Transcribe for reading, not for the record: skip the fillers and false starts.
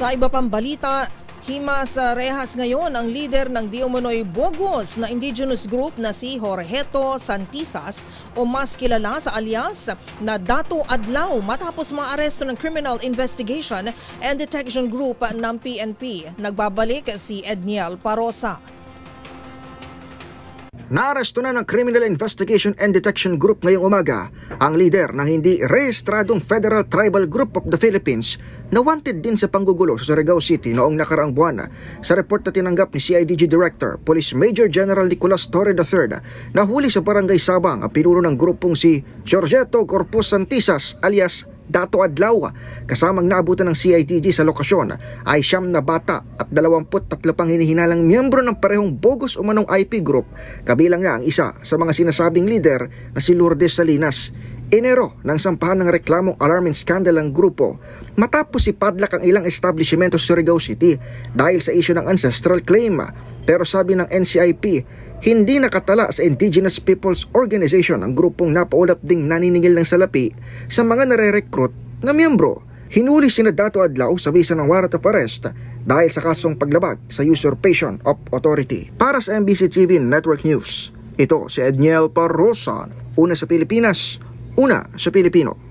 Sa iba pang balita, himas sa rehas ngayon ang leader ng di umano'y bogus na indigenous group na si Jorgeto Santisas o mas kilala sa alias na Dato Adlaw matapos maaresto ng Criminal Investigation and Detection Group ng PNP. Nagbabalik si Edniel Parosa. Naaresto na ng Criminal Investigation and Detection Group ngayong umaga ang lider ng hindi rehistradong Federal Tribal Group of the Philippines na wanted din sa panggugulo sa Surigao City noong nakaraang buwan. Sa report na tinanggap ni CIDG Director, Police Major General Nicolas Torre III, nahuli sa Barangay Sabang ang pinuno ng grupong si Jorgeto Corpus Santisas alias Dato Adlaw. Kasamang naabutan ng CIDG sa lokasyon ay 9 na bata at 23 pang hinihinalang miyembro ng parehong bogus umanong IP group, kabilang na ang isa sa mga sinasabing leader na si Lourdes Salinas. Enero nang sampahan ng reklamong alarming scandal ang grupo matapos ipadlak ang ilang establishmento sa Surigao City dahil sa issue ng ancestral claim. Pero sabi ng NCIP, hindi nakatala sa Indigenous Peoples Organization ang grupong napaulap ding naniningil ng salapi sa mga nare-recruit na miyembro. Hinuli sina Dato Adlaw sa bisa ng warrant of arrest dahil sa kasong paglabag sa usurpation of authority. Para sa MBC TV Network News, ito si Edniel Parosa, una sa Pilipinas, una sa Pilipino.